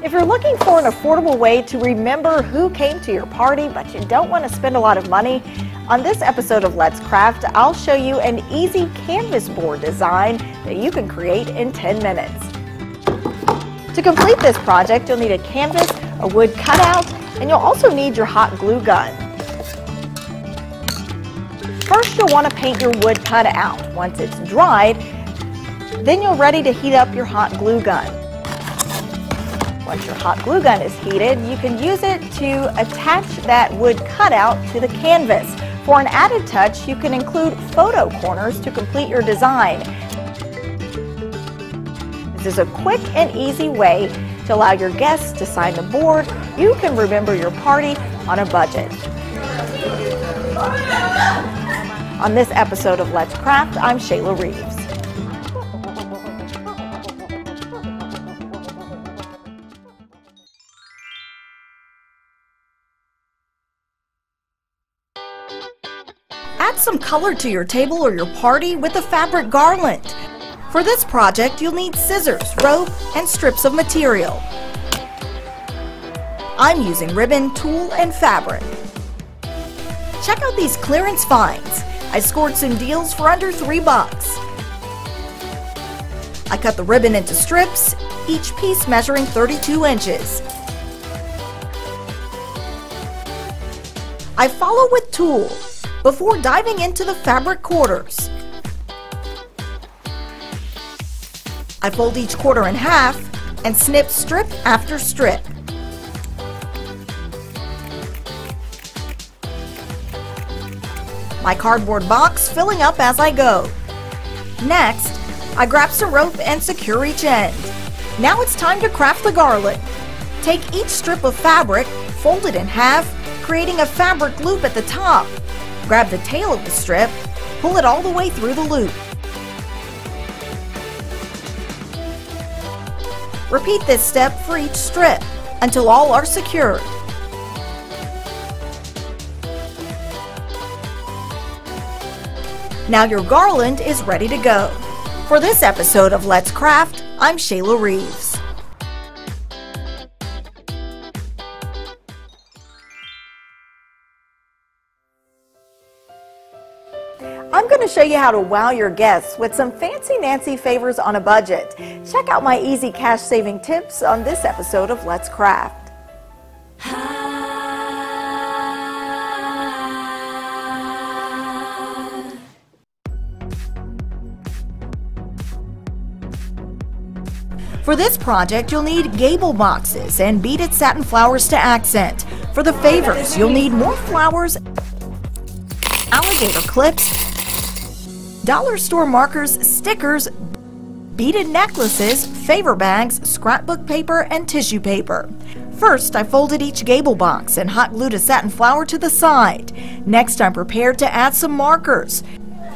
If you're looking for an affordable way to remember who came to your party but you don't want to spend a lot of money, on this episode of Let's Craft, I'll show you an easy canvas board design that you can create in 10 minutes. To complete this project, you'll need a canvas, a wood cutout, and you'll also need your hot glue gun. First, you'll want to paint your wood cutout. Once it's dried, then you're ready to heat up your hot glue gun. Once your hot glue gun is heated, you can use it to attach that wood cutout to the canvas. For an added touch, you can include photo corners to complete your design. This is a quick and easy way to allow your guests to sign the board. You can remember your party on a budget. On this episode of Let's Craft, I'm Shayla Reeves. Add some color to your table or your party with a fabric garland. For this project, you'll need scissors, rope, and strips of material. I'm using ribbon, tulle, and fabric. Check out these clearance finds. I scored some deals for under $3. I cut the ribbon into strips, each piece measuring 32 inches. I follow with tulle before diving into the fabric quarters. I fold each quarter in half and snip strip after strip. My cardboard box filling up as I go. Next, I grab some rope and secure each end. Now it's time to craft the garland. Take each strip of fabric, fold it in half, creating a fabric loop at the top. Grab the tail of the strip, pull it all the way through the loop. Repeat this step for each strip until all are secured. Now your garland is ready to go. For this episode of Let's Craft, I'm Shayla Reeves. I'm going to show you how to wow your guests with some fancy Nancy favors on a budget. Check out my easy cash saving tips on this episode of Let's Craft. For this project, you'll need gable boxes and beaded satin flowers to accent. For the favors, you'll need more flowers, alligator clips, dollar store markers, stickers, beaded necklaces, favor bags, scrapbook paper, and tissue paper. First, I folded each gable box and hot glued a satin flower to the side. Next, I'm prepared to add some markers.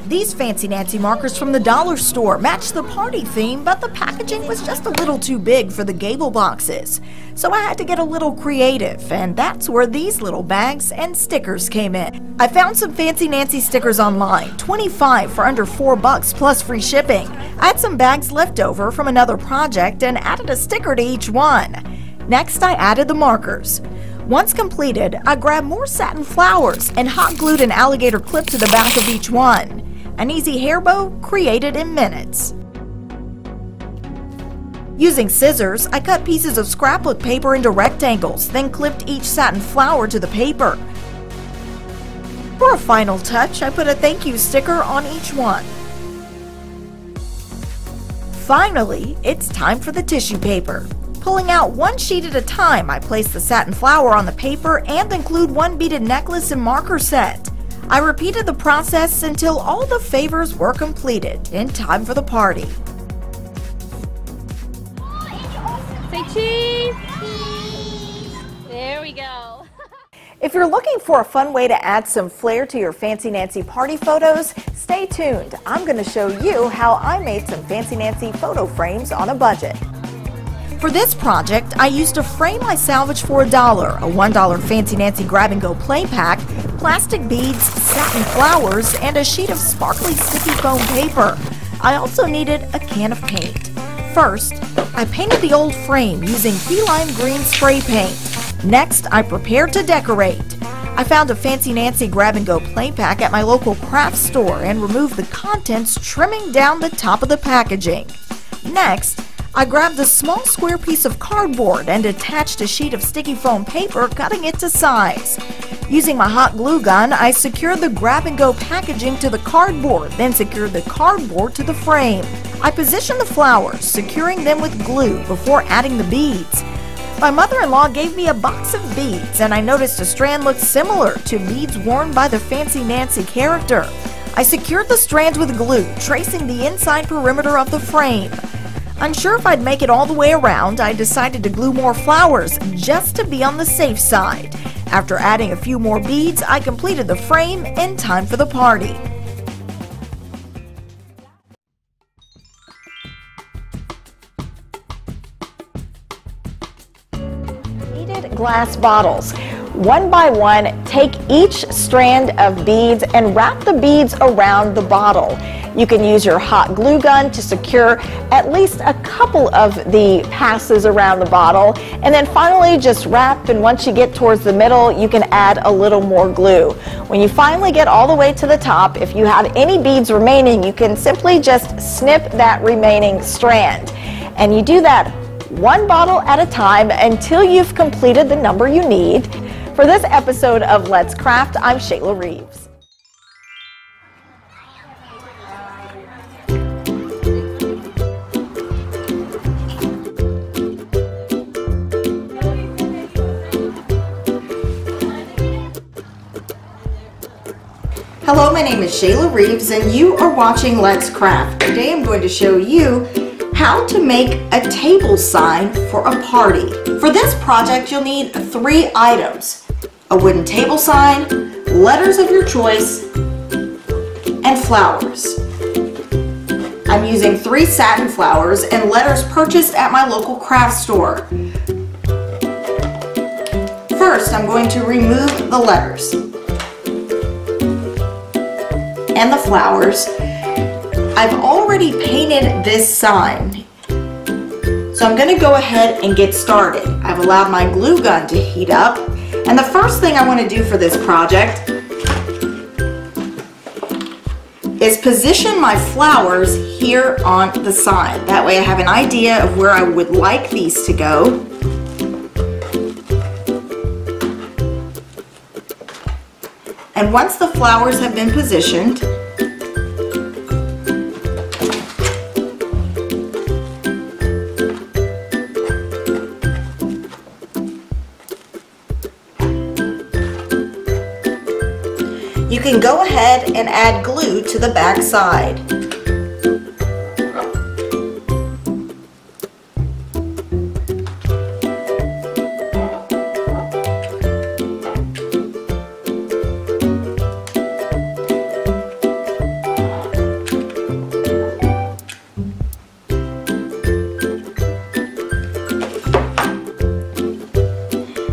These Fancy Nancy markers from the dollar store match the party theme, but the packaging was just a little too big for the gable boxes. So I had to get a little creative, and that's where these little bags and stickers came in. I found some Fancy Nancy stickers online, 25 for under $4 plus free shipping. I had some bags left over from another project and added a sticker to each one. Next, I added the markers. Once completed, I grabbed more satin flowers and hot glued an alligator clip to the back of each one. An easy hair bow created in minutes. Using scissors, I cut pieces of scrapbook paper into rectangles, then clipped each satin flower to the paper. For a final touch, I put a thank you sticker on each one. Finally, it's time for the tissue paper. Pulling out one sheet at a time, I place the satin flower on the paper and include one beaded necklace and marker set. I repeated the process until all the favors were completed in time for the party. Say cheese! There we go. If you're looking for a fun way to add some flair to your Fancy Nancy party photos, stay tuned. I'm going to show you how I made some Fancy Nancy photo frames on a budget. For this project, I used a frame I salvaged for $1, a $1 Fancy Nancy grab-and-go play pack, plastic beads, satin flowers, and a sheet of sparkly sticky foam paper. I also needed a can of paint. First, I painted the old frame using key lime green spray paint. Next, I prepared to decorate. I found a Fancy Nancy grab-and-go play pack at my local craft store and removed the contents, trimming down the top of the packaging. Next, I grabbed a small square piece of cardboard and attached a sheet of sticky foam paper, cutting it to size. Using my hot glue gun, I secured the grab-and-go packaging to the cardboard, then secured the cardboard to the frame. I positioned the flowers, securing them with glue before adding the beads. My mother-in-law gave me a box of beads, and I noticed a strand looked similar to beads worn by the Fancy Nancy character. I secured the strands with glue, tracing the inside perimeter of the frame. Unsure if I'd make it all the way around, I decided to glue more flowers just to be on the safe side. After adding a few more beads, I completed the frame in time for the party. Glass bottles. One by one, take each strand of beads and wrap the beads around the bottle. You can use your hot glue gun to secure at least a couple of the passes around the bottle, and then finally just wrap, and once you get towards the middle, you can add a little more glue. When you finally get all the way to the top, if you have any beads remaining, you can simply just snip that remaining strand. And you do that one bottle at a time until you've completed the number you need. For this episode of Let's Craft, I'm Shayla Reeves. Hello, my name is Shayla Reeves and you are watching Let's Craft. Today I'm going to show you how to make a table sign for a party. For this project, you'll need 3 items: a wooden table sign, letters of your choice, and flowers. I'm using 3 satin flowers and letters purchased at my local craft store. First, I'm going to remove the letters and the flowers. I've already painted this sign, so I'm going to go ahead and get started. I've allowed my glue gun to heat up, and the first thing I want to do for this project is position my flowers here on the sign. That way I have an idea of where I would like these to go. And once the flowers have been positioned, you can go ahead and add glue to the back side.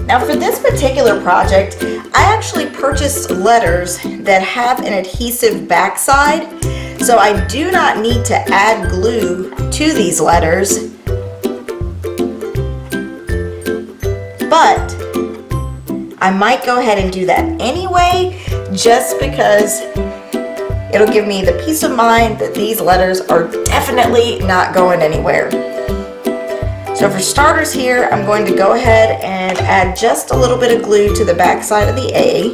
Now for this particular project, I actually purchased letters that have an adhesive backside, so I do not need to add glue to these letters, but I might go ahead and do that anyway, just because it'll give me the peace of mind that these letters are definitely not going anywhere. So for starters here, I'm going to go ahead and add just a little bit of glue to the back side of the A.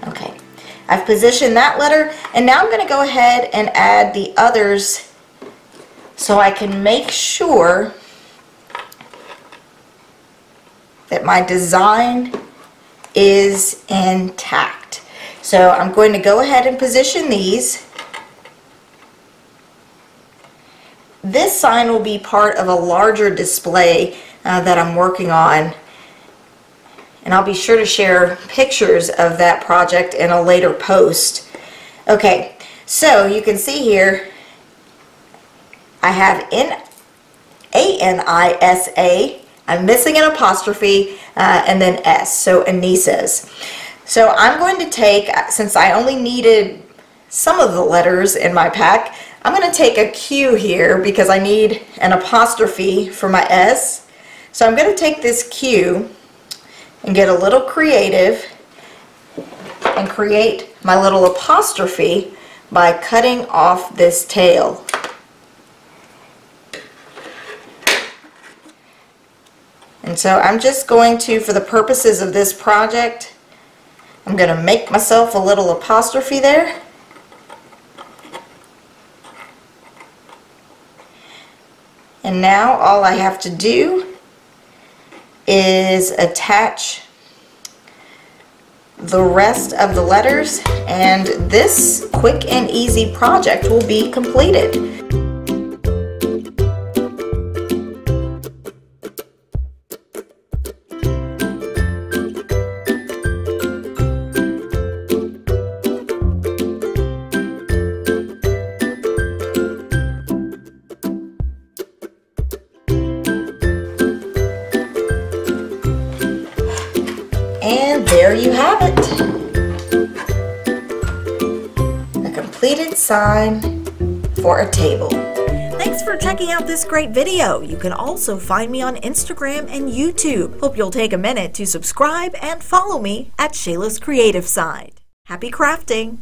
Okay, I've positioned that letter, and now I'm going to go ahead and add the others so I can make sure that my design is intact. So I'm going to go ahead and position these. This sign will be part of a larger display that I'm working on, and I'll be sure to share pictures of that project in a later post. Okay, so you can see here I have ANISA. I'm missing an apostrophe. and then S, so Anissa's. So I'm going to take, since I only needed some of the letters in my pack, I'm going to take a Q here because I need an apostrophe for my S. So I'm going to take this Q and get a little creative and create my little apostrophe by cutting off this tail. And so I'm just going to, for the purposes of this project, I'm going to make myself a little apostrophe there. And now all I have to do is attach the rest of the letters, and this quick and easy project will be completed. And there you have it, a completed sign for a table. Thanks for checking out this great video. You can also find me on Instagram and YouTube. Hope you'll take a minute to subscribe and follow me at Shayla's Creative Side. Happy crafting!